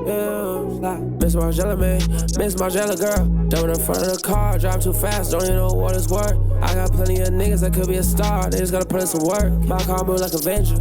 Yeah, Miss Margella, man, Miss Margella, girl. Jumping in front of the car, drive too fast, don't even know what it's worth. I got plenty of niggas that could be a star, they just gotta put in some work. My car move like a Avenger.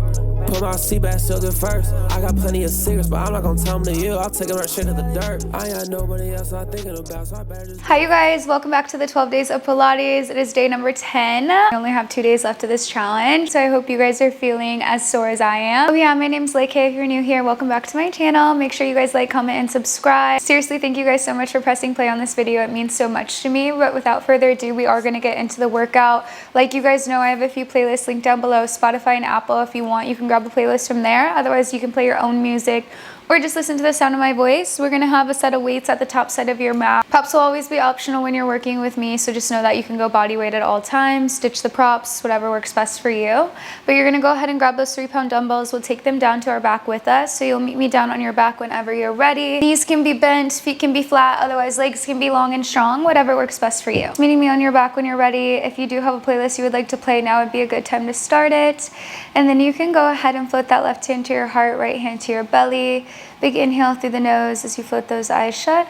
Put my seat back, still good first. I got plenty of secrets, but I'm not gonna tell them to you. I'll take them right straight to the dirt. I ain't got nobody else I'm thinking about, so I better just... Hi you guys, welcome back to the 12 days of Pilates. It is day number 10. I only have 2 days left of this challenge, so I hope you guys are feeling as sore as I am. Oh yeah, my name's Lake. If you're new here, welcome back to my channel. Make sure you guys like, comment, and subscribe. Seriously, thank you guys so much for pressing play on this video. It means so much to me, but without further ado, we are gonna get into the workout. Like you guys know, I have a few playlists linked down below, Spotify and Apple. If you want, you can grab the playlist from there. Otherwise, you can play your own music or just listen to the sound of my voice. We're gonna have a set of weights at the top side of your mat. Props will always be optional when you're working with me, so just know that you can go body weight at all times, stitch the props, whatever works best for you. But you're gonna go ahead and grab those 3-pound dumbbells. We'll take them down to our back with us, so you'll meet me down on your back whenever you're ready. Knees can be bent, feet can be flat, otherwise legs can be long and strong, whatever works best for you. Meeting me on your back when you're ready. If you do have a playlist you would like to play, now would be a good time to start it. And then you can go ahead and float that left hand to your heart, right hand to your belly. Big inhale through the nose as you float those eyes shut.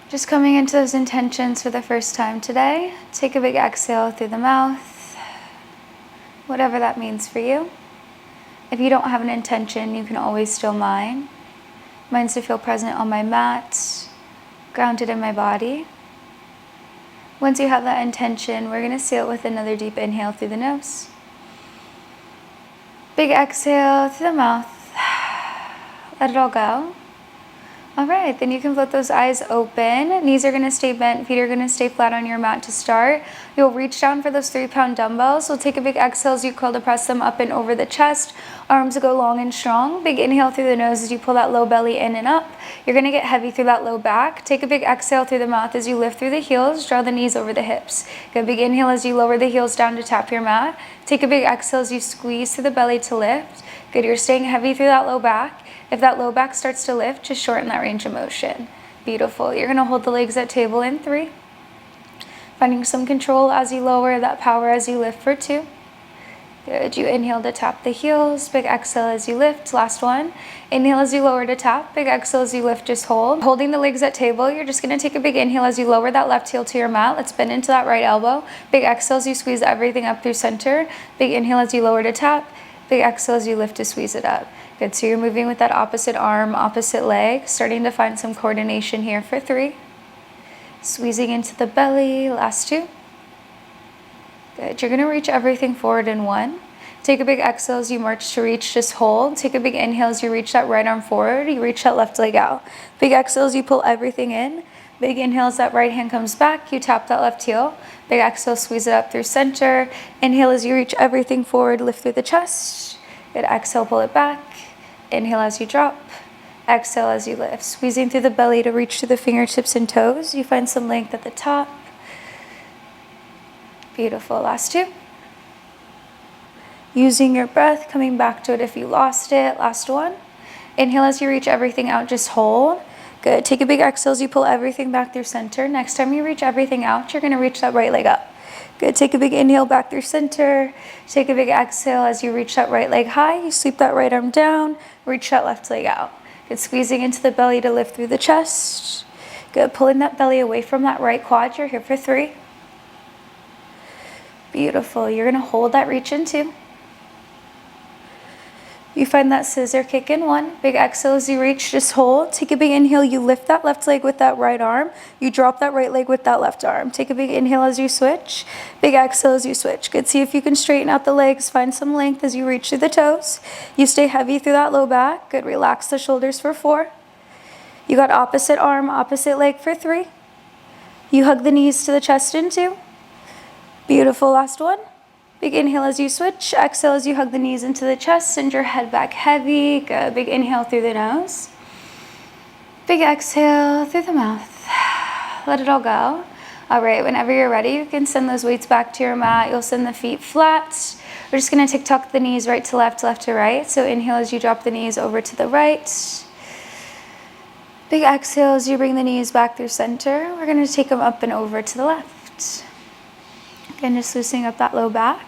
Just coming into those intentions for the first time today. Take a big exhale through the mouth, whatever that means for you. If you don't have an intention, you can always still mine. Mine's to feel present on my mat, grounded in my body. Once you have that intention, we're gonna seal it with another deep inhale through the nose. Big exhale through the mouth. Let it all go. All right, then you can float those eyes open. Knees are gonna stay bent, feet are gonna stay flat on your mat to start. You'll reach down for those 3-pound dumbbells. So take a big exhale as you curl to press them up and over the chest. Arms go long and strong. Big inhale through the nose as you pull that low belly in and up. You're gonna get heavy through that low back. Take a big exhale through the mouth as you lift through the heels. Draw the knees over the hips. Get a big inhale as you lower the heels down to tap your mat. Take a big exhale as you squeeze through the belly to lift. Good, you're staying heavy through that low back. If that low back starts to lift, just shorten that range of motion. Beautiful. You're gonna hold the legs at table in 3. Finding some control as you lower, that power as you lift for 2. Good, you inhale to tap the heels, big exhale as you lift, last one. Inhale as you lower to tap, big exhale as you lift, just hold. Holding the legs at table, you're just gonna take a big inhale as you lower that left heel to your mat. Let's bend into that right elbow. Big exhale as you squeeze everything up through center. Big inhale as you lower to tap, big exhale as you lift to squeeze it up. Good, so you're moving with that opposite arm, opposite leg, starting to find some coordination here for 3. Squeezing into the belly, last 2. Good, you're gonna reach everything forward in 1. Take a big exhale as you march to reach, just hold. Take a big inhale as you reach that right arm forward, you reach that left leg out. Big exhale as you pull everything in. Big inhale as that right hand comes back, you tap that left heel. Big exhale, squeeze it up through center. Inhale as you reach everything forward, lift through the chest. Good, exhale, pull it back. Inhale as you drop. Exhale as you lift. Squeezing through the belly to reach to the fingertips and toes. You find some length at the top. Beautiful, last 2. Using your breath, coming back to it if you lost it, last 1. Inhale as you reach everything out, just hold. Good, take a big exhale as you pull everything back through center. Next time you reach everything out, you're gonna reach that right leg up. Good, take a big inhale back through center. Take a big exhale as you reach that right leg high. You sweep that right arm down, reach that left leg out. Good, squeezing into the belly to lift through the chest. Good, pulling that belly away from that right quad. You're here for 3. Beautiful, you're gonna hold that reach in 2. You find that scissor kick in 1. Big exhale as you reach, just hold. Take a big inhale, you lift that left leg with that right arm. You drop that right leg with that left arm. Take a big inhale as you switch. Big exhale as you switch. Good, see if you can straighten out the legs. Find some length as you reach through the toes. You stay heavy through that low back. Good, relax the shoulders for 4. You got opposite arm, opposite leg for 3. You hug the knees to the chest in 2. Beautiful, last 1. Big inhale as you switch. Exhale as you hug the knees into the chest. Send your head back heavy. Good. Big inhale through the nose. Big exhale through the mouth. Let it all go. All right, whenever you're ready, you can send those weights back to your mat. You'll send the feet flat. We're just gonna tuck the knees right to left to right. So inhale as you drop the knees over to the right. Big exhale as you bring the knees back through center. We're gonna take them up and over to the left. Again, just loosening up that low back.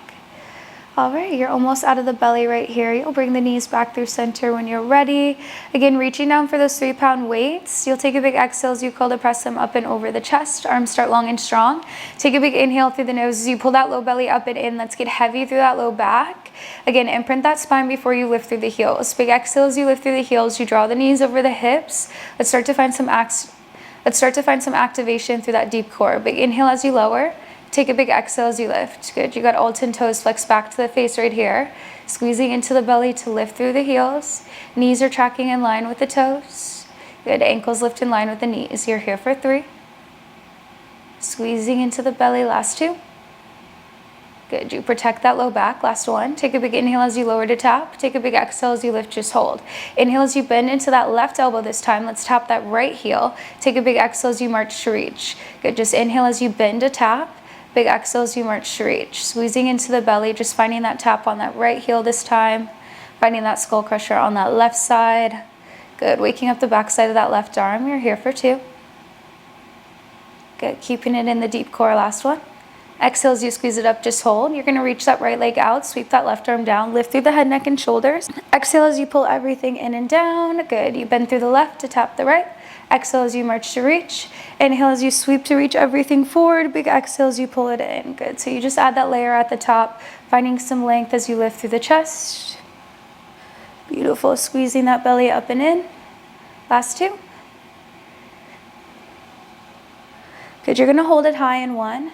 All right, you're almost out of the belly right here. You'll bring the knees back through center when you're ready. Again, reaching down for those 3-pound weights. You'll take a big exhale as you curl to press them up and over the chest. Arms start long and strong. Take a big inhale through the nose as you pull that low belly up and in. Let's get heavy through that low back. Again, imprint that spine before you lift through the heels. Big exhale as you lift through the heels. You draw the knees over the hips. Let's start to find some activation through that deep core. Big inhale as you lower. Take a big exhale as you lift. Good. You got all 10 toes flexed back to the face right here. Squeezing into the belly to lift through the heels. Knees are tracking in line with the toes. Good. Ankles lift in line with the knees. You're here for 3. Squeezing into the belly. Last 2. Good. You protect that low back. Last 1. Take a big inhale as you lower to tap. Take a big exhale as you lift. Just hold. Inhale as you bend into that left elbow this time. Let's tap that right heel. Take a big exhale as you march to reach. Good. Just inhale as you bend to tap. Big exhale as you march to reach. Squeezing into the belly, just finding that tap on that right heel this time. Finding that skull crusher on that left side. Good. Waking up the back side of that left arm. You're here for 2. Good. Keeping it in the deep core. Last 1. Exhale as you squeeze it up, just hold. You're going to reach that right leg out, sweep that left arm down, lift through the head, neck, and shoulders. Exhale as you pull everything in and down. Good. You bend through the left to tap the right. Exhale as you march to reach. Inhale as you sweep to reach everything forward. Big exhale as you pull it in. Good. So you just add that layer at the top, finding some length as you lift through the chest. Beautiful. Squeezing that belly up and in. Last 2. Good. You're going to hold it high in 1.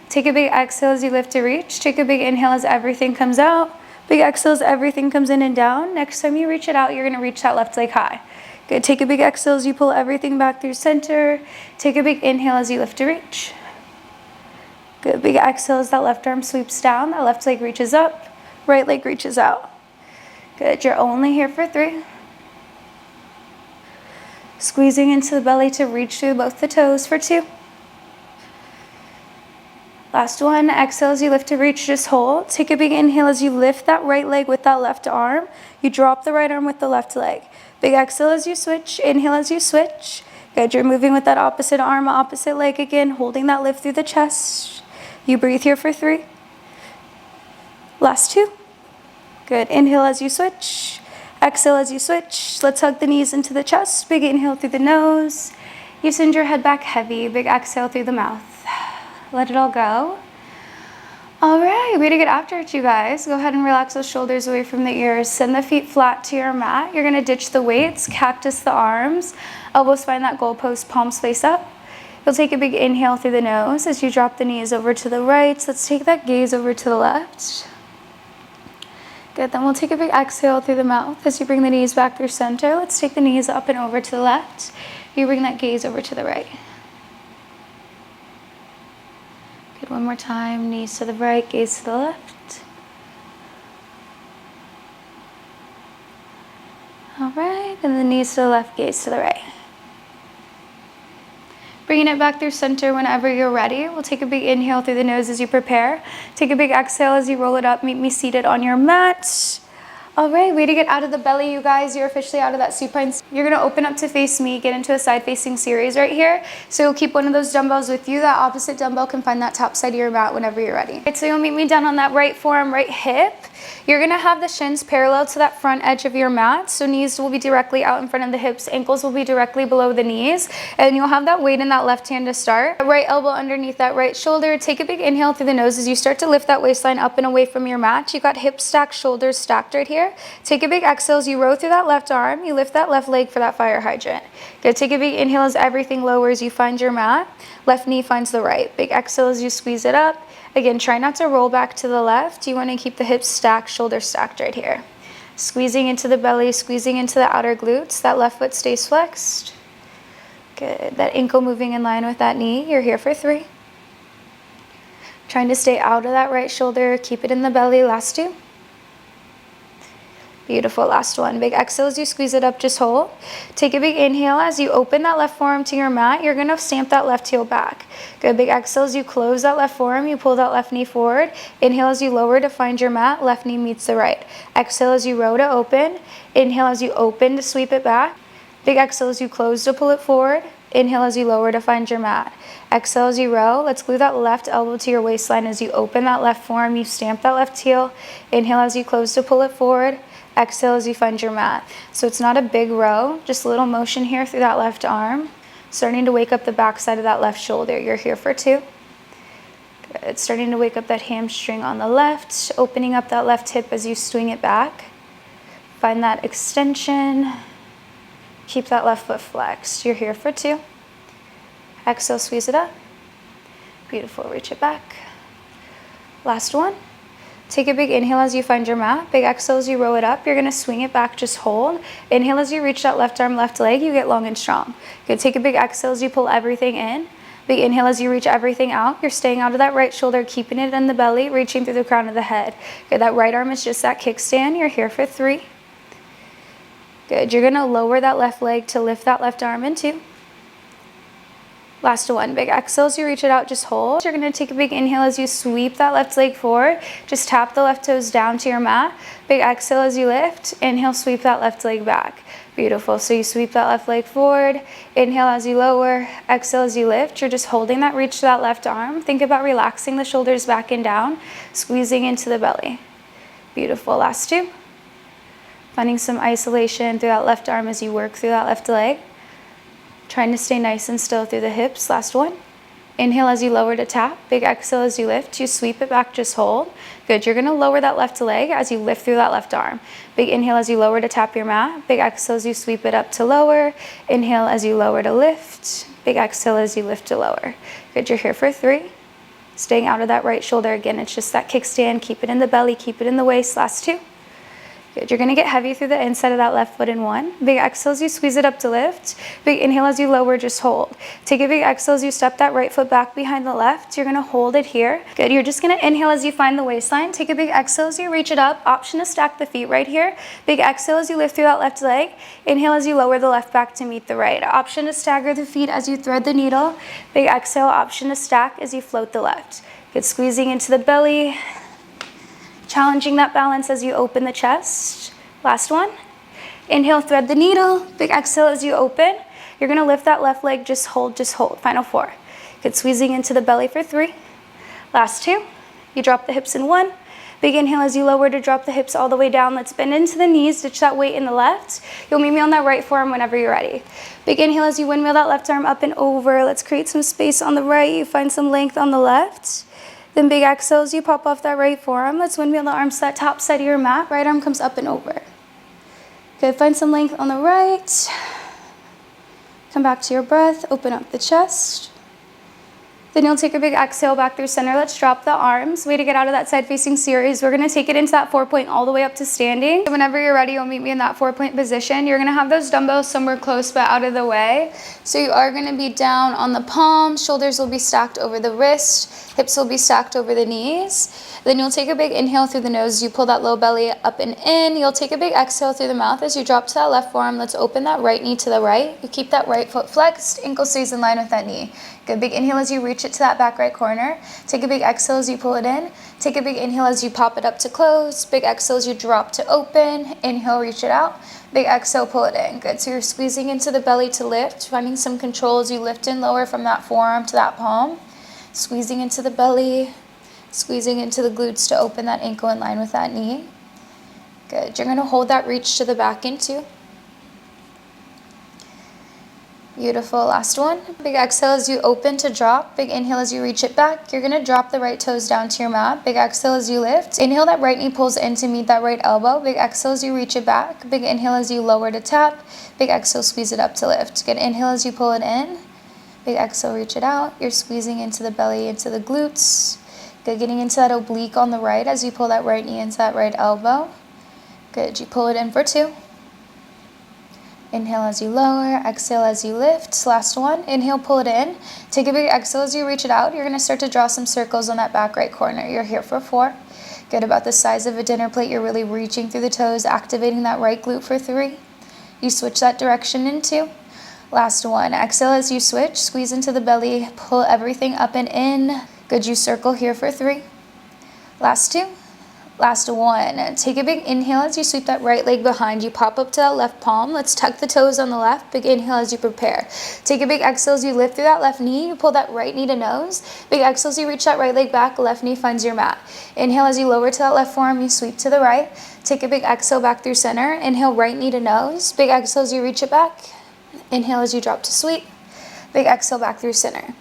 Take a big exhale as you lift to reach. Take a big inhale as everything comes out. Big exhale as everything comes in and down. Next time you reach it out, you're going to reach that left leg high. Good. Take a big exhale as you pull everything back through center. Take a big inhale as you lift to reach. Good. Big exhale as that left arm sweeps down. That left leg reaches up. Right leg reaches out. Good. You're only here for 3. Squeezing into the belly to reach through both the toes for 2. Last 1. Exhale as you lift to reach, just hold. Take a big inhale as you lift that right leg with that left arm. You drop the right arm with the left leg. Big exhale as you switch. Inhale as you switch. Good. You're moving with that opposite arm, opposite leg again, holding that lift through the chest. You breathe here for 3. Last 2. Good. Inhale as you switch. Exhale as you switch. Let's hug the knees into the chest. Big inhale through the nose. You send your head back heavy. Big exhale through the mouth. Let it all go. All right, way to get after it, you guys. Go ahead and relax those shoulders away from the ears. Send the feet flat to your mat. You're gonna ditch the weights, cactus the arms, elbows find that goalpost, palms face up. You'll take a big inhale through the nose as you drop the knees over to the right. So let's take that gaze over to the left. Good, then we'll take a big exhale through the mouth as you bring the knees back through center. Let's take the knees up and over to the left. You bring that gaze over to the right. Good, one more time, knees to the right, gaze to the left. All right, and the knees to the left, gaze to the right. Bringing it back through center whenever you're ready. We'll take a big inhale through the nose as you prepare. Take a big exhale as you roll it up. Meet me seated on your mat. All right, way to get out of the belly, you guys. You're officially out of that supine. You're gonna open up to face me, get into a side facing series right here. So you'll keep one of those dumbbells with you. That opposite dumbbell can find that top side of your mat whenever you're ready. Right, so you'll meet me down on that right forearm, right hip. You're gonna have the shins parallel to that front edge of your mat. So knees will be directly out in front of the hips, ankles will be directly below the knees. And you'll have that weight in that left hand to start. Right elbow underneath that right shoulder. Take a big inhale through the nose as you start to lift that waistline up and away from your mat. You got hips stacked, shoulders stacked right here. Take a big exhale as you row through that left arm. You lift that left leg for that fire hydrant. Good. Take a big inhale as everything lowers. You find your mat. Left knee finds the right. Big exhale as you squeeze it up. Again, try not to roll back to the left. You want to keep the hips stacked, shoulders stacked right here. Squeezing into the belly, squeezing into the outer glutes. That left foot stays flexed. Good. That ankle moving in line with that knee. You're here for 3. Trying to stay out of that right shoulder. Keep it in the belly. Last 2. Beautiful. Last 1. Big exhale as you squeeze it up, just hold. Take a big inhale as you open that left forearm to your mat. You're going to stamp that left heel back. Good. Big exhale as you close that left forearm. You pull that left knee forward. Inhale as you lower to find your mat. Left knee meets the right. Exhale as you row to open. Inhale as you open to sweep it back. Big exhale as you close to pull it forward. Inhale as you lower to find your mat. Exhale as you row. Let's glue that left elbow to your waistline as you open that left forearm. You stamp that left heel. Inhale as you close to pull it forward. Exhale as you find your mat. So it's not a big row, just a little motion here through that left arm. Starting to wake up the back side of that left shoulder. You're here for 2. Good. Starting to wake up that hamstring on the left. Opening up that left hip as you swing it back. Find that extension. Keep that left foot flexed. You're here for 2. Exhale, squeeze it up. Beautiful, reach it back. Last one. Take a big inhale as you find your mat. Big exhale as you row it up. You're gonna swing it back, just hold. Inhale as you reach that left arm, left leg, you get long and strong. Good, take a big exhale as you pull everything in. Big inhale as you reach everything out. You're staying out of that right shoulder, keeping it in the belly, reaching through the crown of the head. Good, that right arm is just that kickstand. You're here for 3. Good, you're gonna lower that left leg to lift that left arm in 2. Last one, big exhale as you reach it out, just hold. You're gonna take a big inhale as you sweep that left leg forward. Just tap the left toes down to your mat. Big exhale as you lift. Inhale, sweep that left leg back. Beautiful, so you sweep that left leg forward. Inhale as you lower, exhale as you lift. You're just holding that reach to that left arm. Think about relaxing the shoulders back and down, squeezing into the belly. Beautiful, last 2. Finding some isolation through that left arm as you work through that left leg. Trying to stay nice and still through the hips. Last one. Inhale as you lower to tap. Big exhale as you lift. You sweep it back, just hold. Good, you're gonna lower that left leg as you lift through that left arm. Big inhale as you lower to tap your mat. Big exhale as you sweep it up to lower. Inhale as you lower to lift. Big exhale as you lift to lower. Good, you're here for 3. Staying out of that right shoulder. Again, it's just that kickstand. Keep it in the belly, keep it in the waist. Last 2. Good, you're gonna get heavy through the inside of that left foot in 1. Big exhale as you squeeze it up to lift. Big inhale as you lower, just hold. Take a big exhale as you step that right foot back behind the left. You're gonna hold it here. Good, you're just gonna inhale as you find the waistline. Take a big exhale as you reach it up. Option to stack the feet right here. Big exhale as you lift through that left leg. Inhale as you lower the left back to meet the right. Option to stagger the feet as you thread the needle. Big exhale, option to stack as you float the left. Good, squeezing into the belly. Challenging that balance as you open the chest. Last one. Inhale, thread the needle. Big exhale as you open. You're gonna lift that left leg, just hold, just hold. Final 4. Good, squeezing into the belly for 3. Last 2. You drop the hips in 1. Big inhale as you lower to drop the hips all the way down. Let's bend into the knees, ditch that weight in the left. You'll meet me on that right forearm whenever you're ready. Big inhale as you windmill that left arm up and over. Let's create some space on the right. You find some length on the left. Then big exhale as you pop off that right forearm. Let's windmill the arms to that top side of your mat. Right arm comes up and over. Good, find some length on the right. Come back to your breath, open up the chest. Then you'll take a big exhale back through center. Let's drop the arms. Way to get out of that side facing series. We're gonna take it into that 4-point all the way up to standing. So whenever you're ready, you'll meet me in that 4-point position. You're gonna have those dumbbells somewhere close but out of the way. So you are gonna be down on the palms, shoulders will be stacked over the wrist, hips will be stacked over the knees. Then you'll take a big inhale through the nose. You pull that low belly up and in. You'll take a big exhale through the mouth as you drop to that left forearm. Let's open that right knee to the right. You keep that right foot flexed, ankle stays in line with that knee. Good, big inhale as you reach it to that back right corner. Take a big exhale as you pull it in. Take a big inhale as you pop it up to close. Big exhale as you drop to open. Inhale, reach it out. Big exhale, pull it in. Good, so you're squeezing into the belly to lift, finding some control as you lift and lower from that forearm to that palm. Squeezing into the belly, squeezing into the glutes to open that ankle in line with that knee. Good, you're gonna hold that reach to the back into. Beautiful, last one. Big exhale as you open to drop. Big inhale as you reach it back. You're gonna drop the right toes down to your mat. Big exhale as you lift. Inhale, that right knee pulls in to meet that right elbow. Big exhale as you reach it back. Big inhale as you lower to tap. Big exhale, squeeze it up to lift. Good, inhale as you pull it in. Big exhale, reach it out. You're squeezing into the belly, into the glutes. Good, getting into that oblique on the right as you pull that right knee into that right elbow. Good, you pull it in for 2. Inhale as you lower, exhale as you lift. Last one, inhale, pull it in. Take a big exhale as you reach it out. You're gonna start to draw some circles on that back right corner. You're here for 4. Good, about the size of a dinner plate. You're really reaching through the toes, activating that right glute for 3. You switch that direction in 2. Last one, exhale as you switch, squeeze into the belly, pull everything up and in. Good, you circle here for 3. Last 2. Last one. Take a big inhale as you sweep that right leg behind you. Pop up to that left palm. Let's tuck the toes on the left. Big inhale as you prepare. Take a big exhale as you lift through that left knee. You pull that right knee to nose. Big exhale as you reach that right leg back. Left knee finds your mat. Inhale as you lower to that left forearm. You sweep to the right. Take a big exhale back through center. Inhale, right knee to nose. Big exhale as you reach it back. Inhale as you drop to sweep. Big exhale back through center.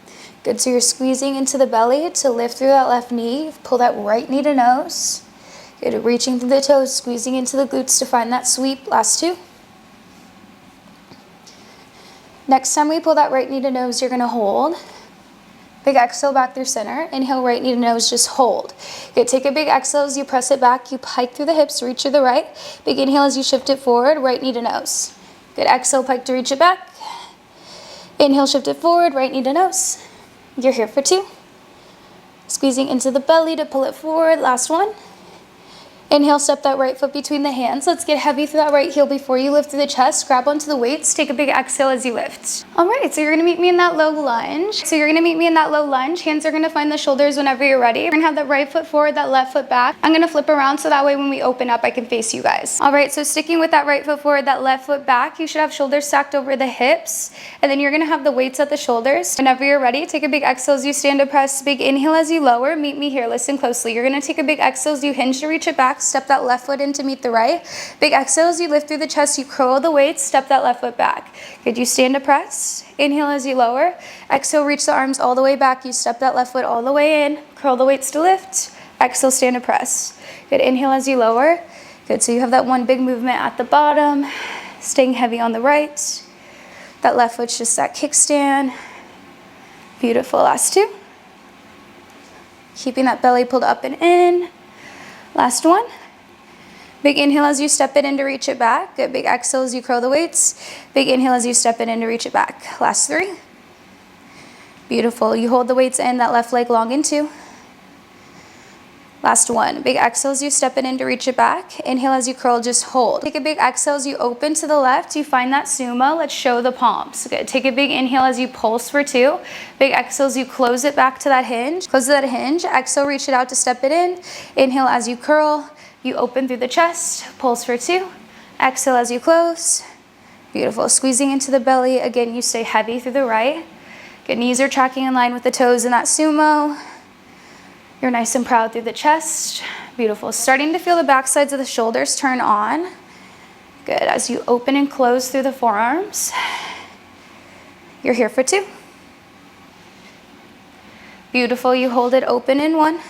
Good, so you're squeezing into the belly to lift through that left knee. Pull that right knee to nose. Good, reaching through the toes, squeezing into the glutes to find that sweep. Last two. Next time we pull that right knee to nose, you're gonna hold. Big exhale back through center. Inhale, right knee to nose, just hold. Good, take a big exhale as you press it back. You pike through the hips, reach to the right. Big inhale as you shift it forward, right knee to nose. Good, exhale, pike to reach it back. Inhale, shift it forward, right knee to nose. You're here for two. Squeezing into the belly to pull it forward. Last one. Inhale, step that right foot between the hands. Let's get heavy through that right heel before you lift through the chest. Grab onto the weights. Take a big exhale as you lift. All right, so you're gonna meet me in that low lunge. Hands are gonna find the shoulders whenever you're ready. We're gonna have that right foot forward, that left foot back. I'm gonna flip around so that way when we open up, I can face you guys. All right, so sticking with that right foot forward, that left foot back, you should have shoulders stacked over the hips. And then you're gonna have the weights at the shoulders. Whenever you're ready, take a big exhale as you stand to press. Big inhale as you lower. Meet me here, listen closely. You're gonna take a big exhale as you hinge to reach it back. Step that left foot in to meet the right. Big exhale as you lift through the chest, you curl the weights, step that left foot back. Good, you stand to press. Inhale as you lower. Exhale, reach the arms all the way back. You step that left foot all the way in. Curl the weights to lift. Exhale, stand to press. Good, inhale as you lower. Good, so you have that one big movement at the bottom, staying heavy on the right. That left foot's just that kickstand. Beautiful, last two. Keeping that belly pulled up and in. Last one. Big inhale as you step it in to reach it back. Good, big exhale as you curl the weights. Big inhale as you step it in to reach it back. Last three. Beautiful, you hold the weights in, that left leg long in two. Last one. Big exhale as you step it in to reach it back. Inhale as you curl, just hold. Take a big exhale as you open to the left. You find that sumo. Let's show the palms. Good. Take a big inhale as you pulse for two. Big exhale as you close it back to that hinge. Close to that hinge. Exhale, reach it out to step it in. Inhale as you curl. You open through the chest. Pulse for two. Exhale as you close. Beautiful. Squeezing into the belly. Again, you stay heavy through the right. Good. Knees are tracking in line with the toes in that sumo. You're nice and proud through the chest. Beautiful. Starting to feel the back sides of the shoulders turn on. Good. As you open and close through the forearms. You're here for two. Beautiful. You hold it open in one.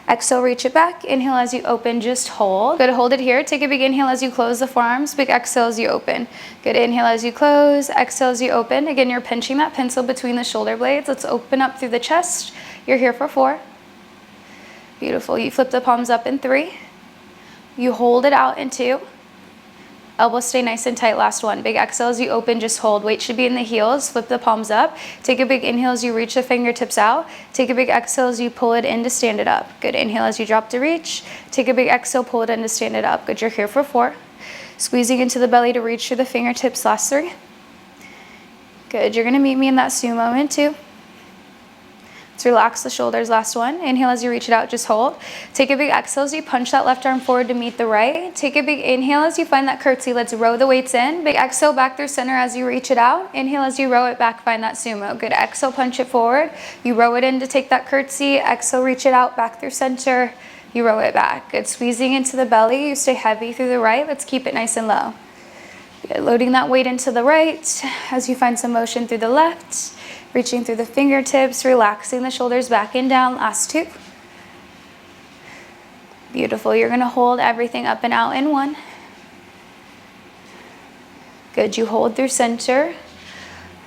Exhale, reach it back. Inhale as you open, just hold. Good, hold it here. Take a big inhale as you close the forearms. Big exhale as you open. Good, inhale as you close. Exhale as you open. Again, you're pinching that pencil between the shoulder blades. Let's open up through the chest. You're here for four. Beautiful. You flip the palms up in three. You hold it out in two. Elbows stay nice and tight. Last one. Big exhale as you open, just hold. Weight should be in the heels. Flip the palms up. Take a big inhale as you reach the fingertips out. Take a big exhale as you pull it in to stand it up. Good. Inhale as you drop to reach. Take a big exhale, pull it in to stand it up. Good. You're here for four. Squeezing into the belly to reach through the fingertips. Last three. Good. You're going to meet me in that sumo in two. Let's relax the shoulders. Last one. Inhale as you reach it out, just hold. Take a big exhale as you punch that left arm forward to meet the right. Take a big inhale as you find that curtsy. Let's row the weights in. Big exhale back through center as you reach it out. Inhale as you row it back, find that sumo. Good. Exhale, punch it forward. You row it in to take that curtsy. Exhale, reach it out back through center. You row it back. Good. Squeezing into the belly. You stay heavy through the right. Let's keep it nice and low. Good. Loading that weight into the right as you find some motion through the left. Reaching through the fingertips, relaxing the shoulders back and down. Last two. Beautiful. You're going to hold everything up and out in one. Good. You hold through center.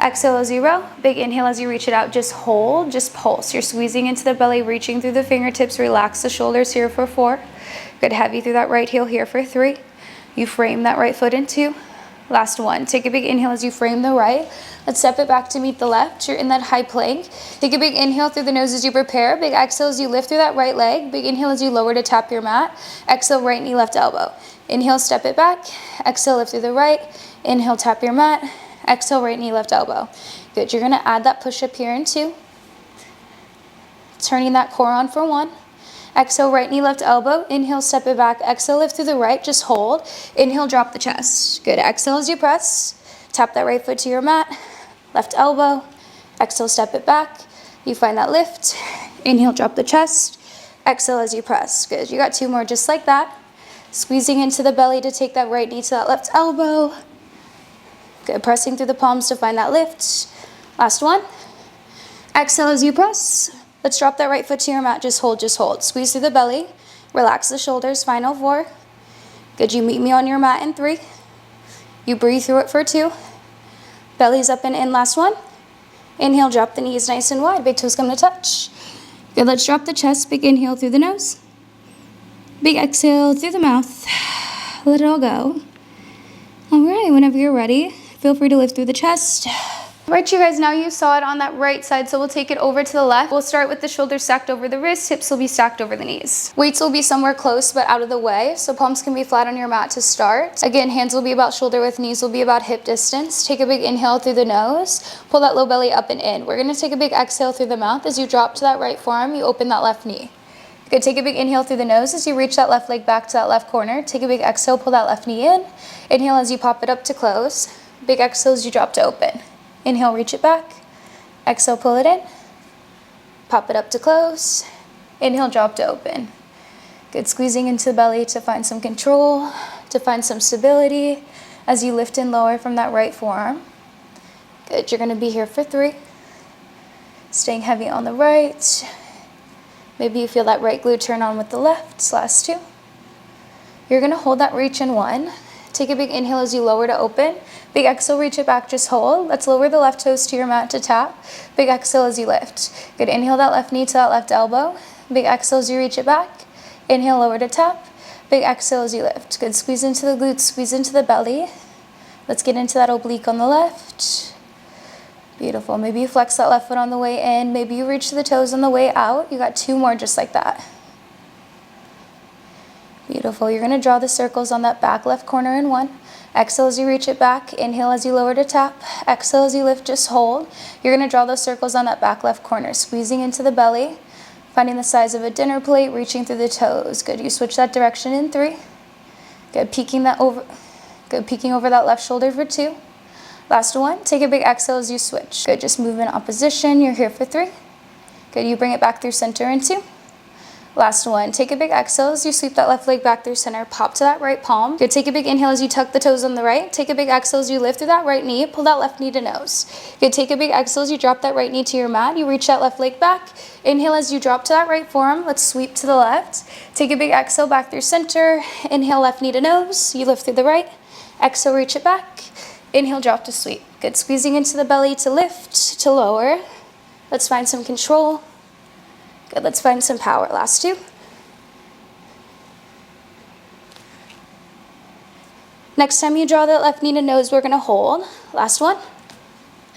Exhale as you row. Big inhale as you reach it out. Just hold. Just pulse. You're squeezing into the belly, reaching through the fingertips. Relax the shoulders here for four. Good. Heavy through that right heel here for three. You frame that right foot in two. Last one. Take a big inhale as you frame the right. Let's step it back to meet the left. You're in that high plank. Take a big inhale through the nose as you prepare. Big exhale as you lift through that right leg. Big inhale as you lower to tap your mat. Exhale, right knee, left elbow. Inhale, step it back. Exhale, lift through the right. Inhale, tap your mat. Exhale, right knee, left elbow. Good. You're going to add that push up here in two. Turning that core on for one. Exhale, right knee, left elbow. Inhale, step it back. Exhale, lift through the right, just hold. Inhale, drop the chest. Good, exhale as you press. Tap that right foot to your mat. Left elbow. Exhale, step it back. You find that lift. Inhale, drop the chest. Exhale as you press. Good, you got 2 more just like that. Squeezing into the belly to take that right knee to that left elbow. Good, pressing through the palms to find that lift. Last one. Exhale as you press. Let's drop that right foot to your mat. Just hold, just hold. Squeeze through the belly. Relax the shoulders. Final 4. Good, you meet me on your mat in 3. You breathe through it for 2. Belly's up and in, last one. Inhale, drop the knees nice and wide. Big toes come to touch. Good, let's drop the chest. Big inhale through the nose. Big exhale through the mouth. Let it all go. All right, whenever you're ready, feel free to lift through the chest. Right, you guys, now you saw it on that right side, so we'll take it over to the left. We'll start with the shoulders stacked over the wrists, hips will be stacked over the knees. Weights will be somewhere close but out of the way, so palms can be flat on your mat to start. Again, hands will be about shoulder width, knees will be about hip distance. Take a big inhale through the nose, pull that low belly up and in. We're gonna take a big exhale through the mouth. As you drop to that right forearm, you open that left knee. Good, take a big inhale through the nose as you reach that left leg back to that left corner. Take a big exhale, pull that left knee in. Inhale as you pop it up to close. Big exhale as you drop to open. Inhale, reach it back. Exhale, pull it in. Pop it up to close. Inhale, drop to open. Good, squeezing into the belly to find some control, to find some stability as you lift and lower from that right forearm. Good, you're gonna be here for 3. Staying heavy on the right. Maybe you feel that right glute turn on with the left. Last 2. You're gonna hold that reach in 1. Take a big inhale as you lower to open. Big exhale, reach it back, just hold. Let's lower the left toes to your mat to tap. Big exhale as you lift. Good, inhale that left knee to that left elbow. Big exhale as you reach it back. Inhale, lower to tap. Big exhale as you lift. Good, squeeze into the glutes, squeeze into the belly. Let's get into that oblique on the left. Beautiful, maybe you flex that left foot on the way in. Maybe you reach to the toes on the way out. You got 2 more just like that. Beautiful, you're gonna draw the circles on that back left corner in 1. Exhale as you reach it back. Inhale as you lower to tap. Exhale as you lift, just hold. You're gonna draw those circles on that back left corner, squeezing into the belly, finding the size of a dinner plate, reaching through the toes. Good, you switch that direction in 3. Good, peeking over that left shoulder for 2. Last one, take a big exhale as you switch. Good, just move in opposition, you're here for 3. Good, you bring it back through center in 2. Last one, take a big exhale as you sweep that left leg back through center, pop to that right palm. Good, take a big inhale as you tuck the toes on the right. Take a big exhale as you lift through that right knee, pull that left knee to nose. Good, take a big exhale as you drop that right knee to your mat. You reach that left leg back. Inhale as you drop to that right forearm. Let's sweep to the left. Take a big exhale back through center. Inhale, left knee to nose. You lift through the right. Exhale, reach it back. Inhale, drop to sweep. Good, squeezing into the belly to lift, to lower. Let's find some control. Good, let's find some power. Last 2. Next time you draw that left knee to nose, we're gonna hold. Last one.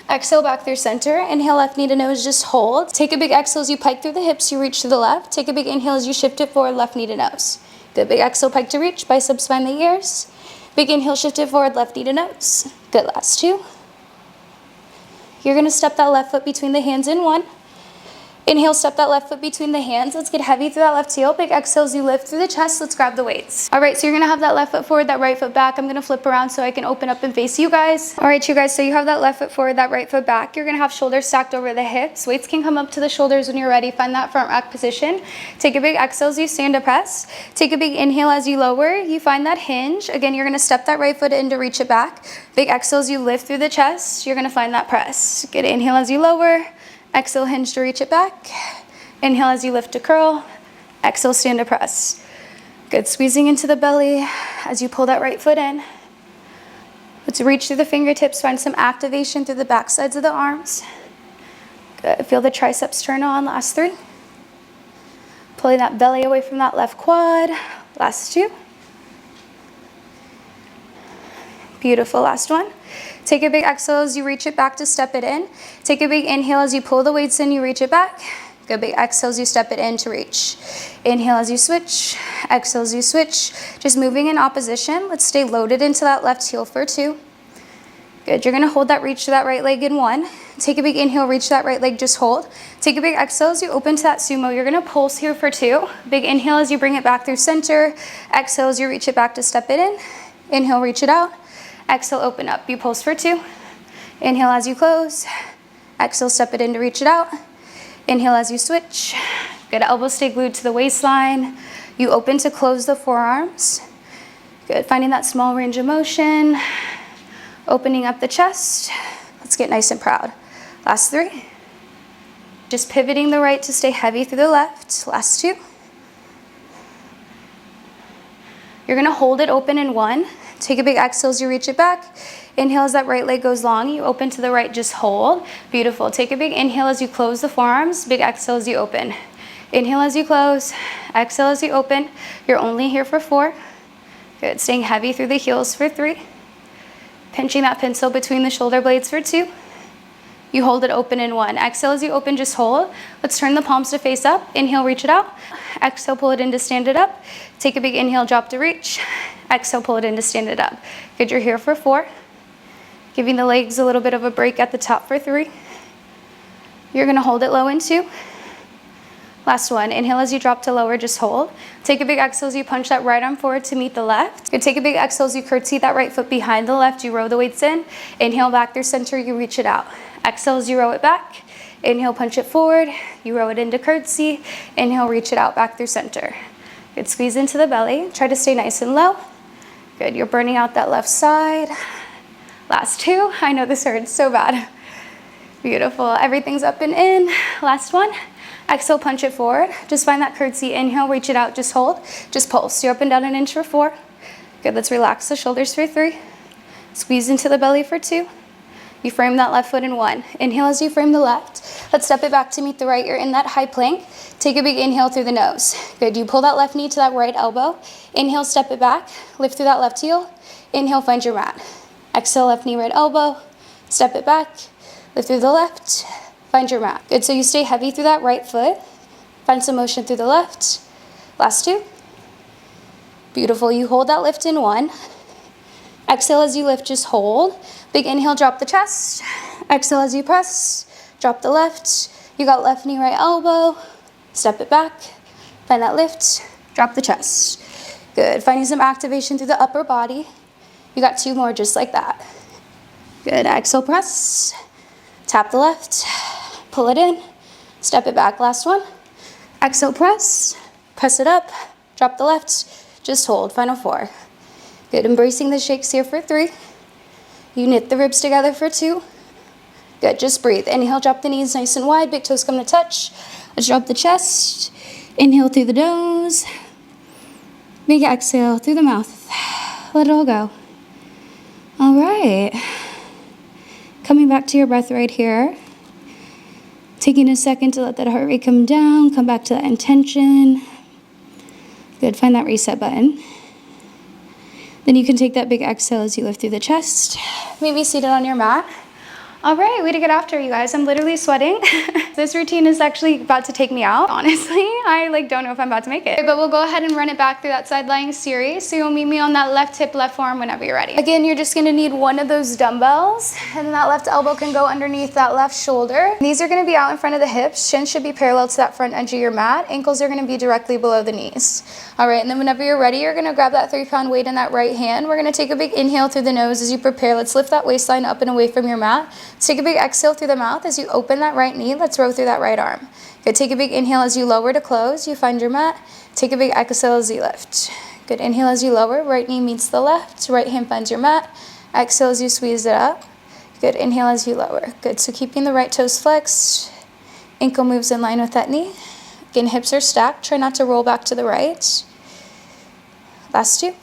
Exhale back through center. Inhale, left knee to nose, just hold. Take a big exhale as you pike through the hips, you reach to the left. Take a big inhale as you shift it forward, left knee to nose. Good, big exhale, pike to reach, biceps find the ears. Big inhale, shift it forward, left knee to nose. Good, last 2. You're gonna step that left foot between the hands in 1. Inhale, step that left foot between the hands. Let's get heavy through that left heel. Big exhale as you lift through the chest. Let's grab the weights. All right, so you're gonna have that left foot forward, that right foot back. I'm gonna flip around so I can open up and face you guys. All right, you guys, so you have that left foot forward, that right foot back. You're gonna have shoulders stacked over the hips. Weights can come up to the shoulders when you're ready. Find that front rack position. Take a big exhale as you stand to press. Take a big inhale as you lower. You find that hinge. Again, you're gonna step that right foot in to reach it back. Big exhale as you lift through the chest. You're gonna find that press. Good, inhale as you lower. Exhale, hinge to reach it back. Inhale as you lift to curl. Exhale, stand to press. Good, squeezing into the belly as you pull that right foot in. Let's reach through the fingertips, find some activation through the back sides of the arms. Good, feel the triceps turn on. Last 3. Pulling that belly away from that left quad. Last 2. Beautiful, last one. Take a big exhale as you reach it back to step it in. Take a big inhale as you pull the weights in, you reach it back. Good, big exhale as you step it in to reach. Inhale as you switch, exhale as you switch. Just moving in opposition. Let's stay loaded into that left heel for 2. Good, you're gonna hold that reach to that right leg in 1. Take a big inhale, reach that right leg, just hold. Take a big exhale as you open to that sumo. You're gonna pulse here for 2. Big inhale as you bring it back through center. Exhale as you reach it back to step it in. Inhale, reach it out. Exhale, open up. You pulse for 2. Inhale as you close. Exhale, step it in to reach it out. Inhale as you switch. Good, elbows stay glued to the waistline. You open to close the forearms. Good, finding that small range of motion. Opening up the chest. Let's get nice and proud. Last 3. Just pivoting the right to stay heavy through the left. Last 2. You're gonna hold it open in 1. Take a big exhale as you reach it back. Inhale as that right leg goes long. You open to the right, just hold. Beautiful. Take a big inhale as you close the forearms. Big exhale as you open. Inhale as you close. Exhale as you open. You're only here for 4. Good. Staying heavy through the heels for 3. Pinching that pencil between the shoulder blades for 2. You hold it open in 1. Exhale as you open, just hold. Let's turn the palms to face up. Inhale, reach it out. Exhale, pull it in to stand it up. Take a big inhale, drop to reach. Exhale, pull it in to stand it up. Good, you're here for 4. Giving the legs a little bit of a break at the top for 3. You're gonna hold it low in 2. Last 1. Inhale as you drop to lower, just hold. Take a big exhale as you punch that right arm forward to meet the left. Good, take a big exhale as you curtsy that right foot behind the left. You row the weights in. Inhale back through center, you reach it out. Exhale as you row it back. Inhale, punch it forward. You row it into curtsy. Inhale, reach it out back through center. Good, squeeze into the belly. Try to stay nice and low. Good, you're burning out that left side. Last 2. I know this hurts so bad. Beautiful, everything's up and in. Last 1. Exhale, punch it forward. Just find that curtsy. Inhale, reach it out, just hold. Just pulse. You're up and down an inch for 4. Good, let's relax the shoulders for 3. Squeeze into the belly for 2. You frame that left foot in 1. Inhale as you frame the left. Let's step it back to meet the right. You're in that high plank. Take a big inhale through the nose. Good, you pull that left knee to that right elbow. Inhale, step it back. Lift through that left heel. Inhale, find your mat. Exhale, left knee, right elbow. Step it back. Lift through the left. Find your mat. Good, so you stay heavy through that right foot. Find some motion through the left. Last 2. Beautiful, you hold that lift in 1. Exhale as you lift, just hold. Big inhale, drop the chest. Exhale as you press, drop the left. You got left knee, right elbow. Step it back. Find that lift, drop the chest. Good, finding some activation through the upper body. You got 2 more just like that. Good, exhale, press. Tap the left, pull it in, step it back, last 1. Exhale, press it up, drop the left, just hold, final 4. Good, embracing the shakes here for 3. You knit the ribs together for 2. Good, just breathe. Inhale, drop the knees nice and wide, big toes come to touch. Let's drop the chest. Inhale through the nose. Big exhale through the mouth. Let it all go. All right. Coming back to your breath right here. Taking a second to let that heart rate come down. Come back to that intention. Good, find that reset button. Then you can take that big exhale as you lift through the chest. Maybe seated on your mat. All right, way to get after, you guys. I'm literally sweating. This routine is actually about to take me out, honestly. I don't know if I'm about to make it. But we'll go ahead and run it back through that side lying series. So you'll meet me on that left hip, left forearm whenever you're ready. Again, you're just gonna need 1 of those dumbbells, and then that left elbow can go underneath that left shoulder. These are gonna be out in front of the hips. Shins should be parallel to that front edge of your mat. Ankles are gonna be directly below the knees. All right, and then whenever you're ready, you're gonna grab that 3-pound weight in that right hand. We're gonna take a big inhale through the nose as you prepare. Let's lift that waistline up and away from your mat. Let's take a big exhale through the mouth as you open that right knee. Let's row through that right arm. Good, take a big inhale as you lower to close. You find your mat. Take a big exhale as you lift. Good, inhale as you lower. Right knee meets the left. Right hand finds your mat. Exhale as you squeeze it up. Good, inhale as you lower. Good, so keeping the right toes flexed. Ankle moves in line with that knee. Again, hips are stacked. Try not to roll back to the right. Last 2.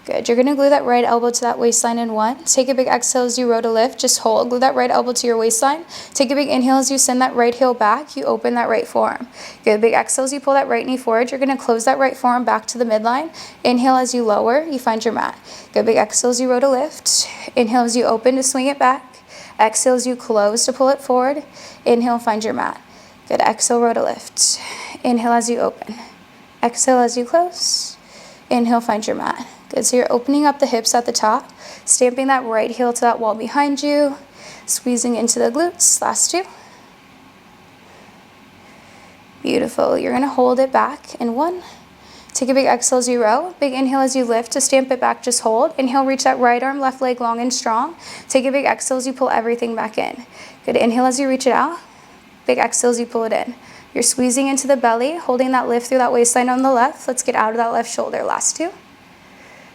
Good, you're gonna glue that right elbow to that waistline in 1. Take a big exhale as you row to lift, just hold. Glue that right elbow to your waistline. Take a big inhale as you send that right heel back. You open that right forearm. Good, big exhale as you pull that right knee forward. You're gonna close that right forearm back to the midline. Inhale as you lower, you find your mat. Good, big exhale as you row to lift. Inhale as you open to swing it back. Exhale as you close to pull it forward. Inhale, find your mat. Good, exhale, row to lift. Inhale as you open. Exhale as you close. Inhale, find your mat. Good, so you're opening up the hips at the top, stamping that right heel to that wall behind you, squeezing into the glutes. Last two. Beautiful. You're gonna hold it back in 1. Take a big exhale as you row. Big inhale as you lift. To stamp it back, just hold. Inhale, reach that right arm, left leg long and strong. Take a big exhale as you pull everything back in. Good, inhale as you reach it out. Big exhale as you pull it in. You're squeezing into the belly, holding that lift through that waistline on the left. Let's get out of that left shoulder. Last two.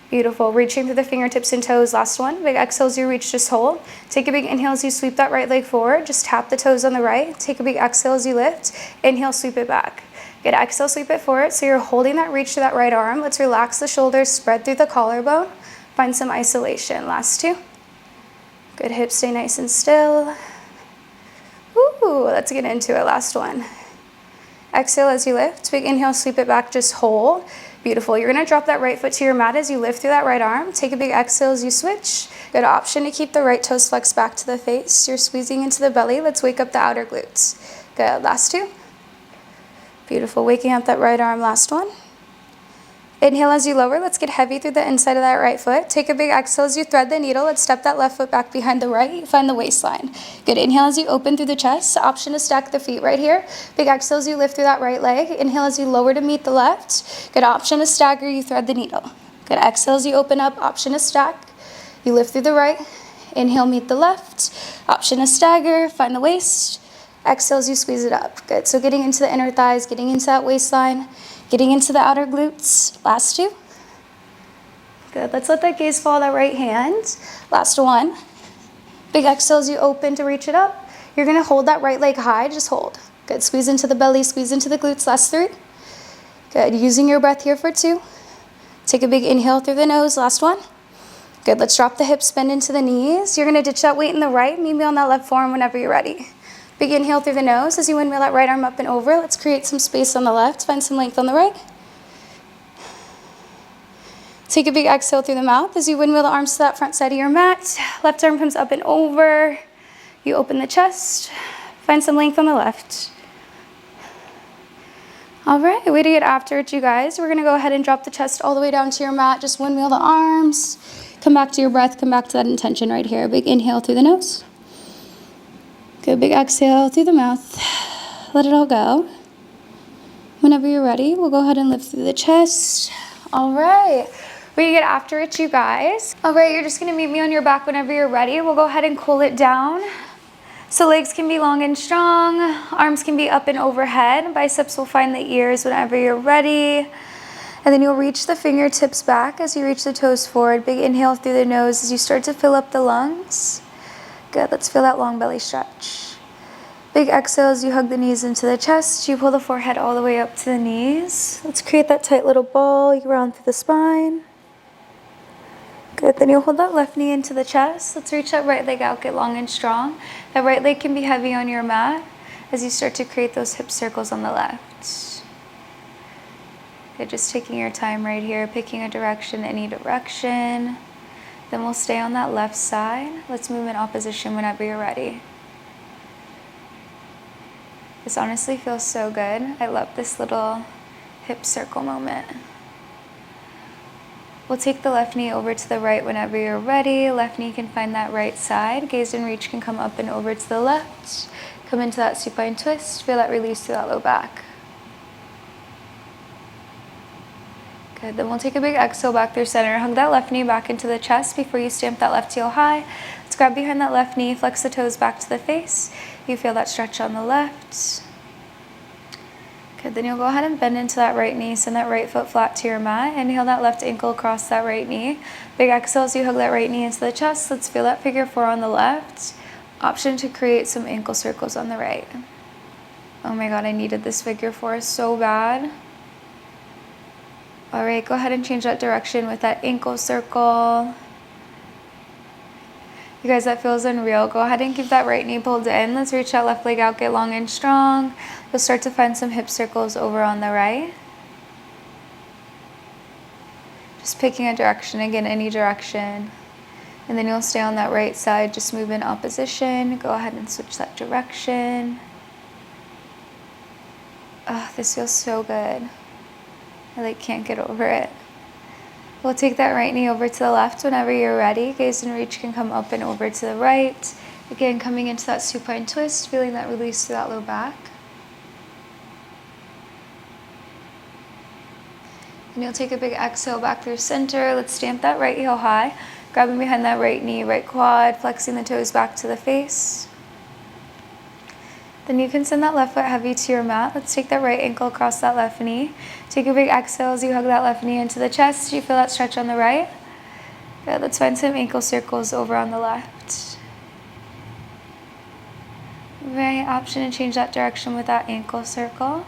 Beautiful. Reaching through the fingertips and toes. Last one. Big exhale as you reach, just hold. Take a big inhale as you sweep that right leg forward. Just tap the toes on the right. Take a big exhale as you lift. Inhale, sweep it back. Good, exhale, sweep it forward. So you're holding that reach to that right arm. Let's relax the shoulders, spread through the collarbone. Find some isolation. Last two. Good, hips stay nice and still. Ooh, let's get into it. Last one. Exhale as you lift. Big inhale, sweep it back, just hold. Beautiful. You're gonna drop that right foot to your mat as you lift through that right arm. Take a big exhale as you switch. Good option to keep the right toes flexed back to the face. You're squeezing into the belly. Let's wake up the outer glutes. Good, last two. Beautiful, waking up that right arm. Last one. Inhale as you lower. Let's get heavy through the inside of that right foot. Take a big exhale as you thread the needle. Let's step that left foot back behind the right. Find the waistline. Good, inhale as you open through the chest. Option to stack the feet right here. Big exhale as you lift through that right leg. Inhale as you lower to meet the left. Good, option to stagger. You thread the needle. Good, exhale as you open up. Option to stack. You lift through the right. Inhale, meet the left. Option to stagger. Find the waist. Exhale as you squeeze it up. Good, so getting into the inner thighs, getting into that waistline, getting into the outer glutes. Last two. Good, let's let that gaze fall that right hand. Last one. Big exhale as you open to reach it up. You're gonna hold that right leg high, just hold. Good, squeeze into the belly, squeeze into the glutes. Last three. Good, using your breath here for two. Take a big inhale through the nose. Last one. Good, let's drop the hips, bend into the knees. You're gonna ditch that weight in the right, meet me on that left forearm whenever you're ready. Big inhale through the nose as you windmill that right arm up and over. Let's create some space on the left, find some length on the right. Take a big exhale through the mouth as you windmill the arms to that front side of your mat. Left arm comes up and over. You open the chest, find some length on the left. All right, way to get after it, you guys. We're gonna go ahead and drop the chest all the way down to your mat. Just windmill the arms. Come back to your breath, come back to that intention right here. Big inhale through the nose. Good, big exhale through the mouth. Let it all go. Whenever you're ready, we'll go ahead and lift through the chest. All right, we get after it, you guys. All right, you're just gonna meet me on your back whenever you're ready. We'll go ahead and cool it down. So legs can be long and strong, arms can be up and overhead, biceps will find the ears whenever you're ready. And then you'll reach the fingertips back as you reach the toes forward. Big inhale through the nose as you start to fill up the lungs. Good, let's feel that long belly stretch. Big exhale as you hug the knees into the chest. You pull the forehead all the way up to the knees. Let's create that tight little ball. You round through the spine. Good, then you'll hold that left knee into the chest. Let's reach that right leg out, get long and strong. That right leg can be heavy on your mat as you start to create those hip circles on the left. Good, just taking your time right here, picking a direction, any direction. Then we'll stay on that left side. Let's move in opposition whenever you're ready. This honestly feels so good. I love this little hip circle moment. We'll take the left knee over to the right whenever you're ready. Left knee can find that right side. Gaze and reach can come up and over to the left. Come into that supine twist. Feel that release through that low back. Good, then we'll take a big exhale back through center. Hug that left knee back into the chest before you stamp that left heel high. Let's grab behind that left knee, flex the toes back to the face. You feel that stretch on the left. Good, then you'll go ahead and bend into that right knee, send that right foot flat to your mat. Inhale that left ankle across that right knee. Big exhale as you hug that right knee into the chest. Let's feel that figure four on the left. Option to create some ankle circles on the right. Oh my God, I needed this figure four so bad. All right, go ahead and change that direction with that ankle circle. You guys, that feels unreal. Go ahead and keep that right knee pulled in. Let's reach that left leg out, get long and strong. You'll start to find some hip circles over on the right. Just picking a direction, again, any direction. And then you'll stay on that right side, just move in opposition. Go ahead and switch that direction. Oh, this feels so good. I can't get over it. We'll take that right knee over to the left whenever you're ready. Gaze and reach can come up and over to the right. Again, coming into that supine twist, feeling that release through that low back. And you'll take a big exhale back through center. Let's stamp that right heel high. Grabbing behind that right knee, right quad, flexing the toes back to the face. Then you can send that left foot heavy to your mat. Let's take that right ankle across that left knee. Take a big exhale as you hug that left knee into the chest. Do you feel that stretch on the right? Good. Let's find some ankle circles over on the left. Right option to change that direction with that ankle circle.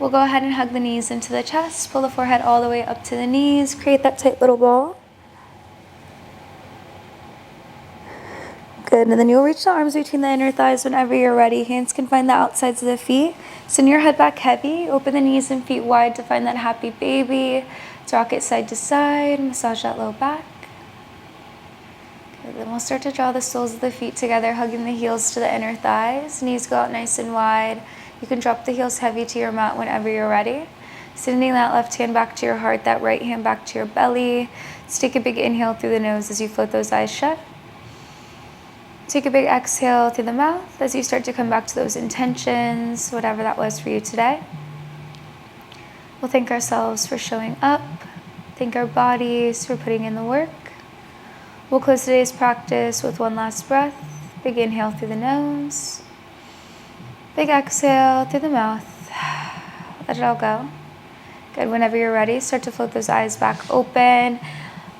We'll go ahead and hug the knees into the chest. Pull the forehead all the way up to the knees. Create that tight little ball. Good, and then you'll reach the arms between the inner thighs whenever you're ready. Hands can find the outsides of the feet. Send your head back heavy. Open the knees and feet wide to find that happy baby. Let's rock it side to side. Massage that low back. Good, then we'll start to draw the soles of the feet together, hugging the heels to the inner thighs. Knees go out nice and wide. You can drop the heels heavy to your mat whenever you're ready. Sending that left hand back to your heart, that right hand back to your belly. Let's take a big inhale through the nose as you float those eyes shut. Take a big exhale through the mouth as you start to come back to those intentions, whatever that was for you today. We'll thank ourselves for showing up, thank our bodies for putting in the work. We'll close today's practice with one last breath. Big inhale through the nose, big exhale through the mouth. Let it all go. Good, whenever you're ready, start to float those eyes back open.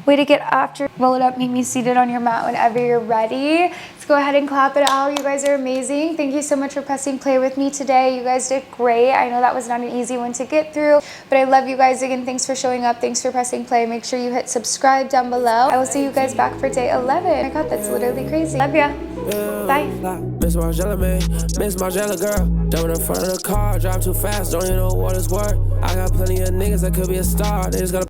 Way to get after. Roll it up, meet me seated on your mat whenever you're ready. Let's go ahead and clap it out. You guys are amazing. Thank you so much for pressing play with me today. You guys did great. I know that was not an easy one to get through, but I love you guys. Again, thanks for showing up. Thanks for pressing play. Make sure you hit subscribe down below. I will see you guys back for day 11. Oh my God, that's literally crazy. Love ya. Bye. Miss Margella, man. Miss Margella, girl. Jumping in front of the car. Drive too fast. Don't even know what it's worth. I got plenty of niggas that could be a star. They just gotta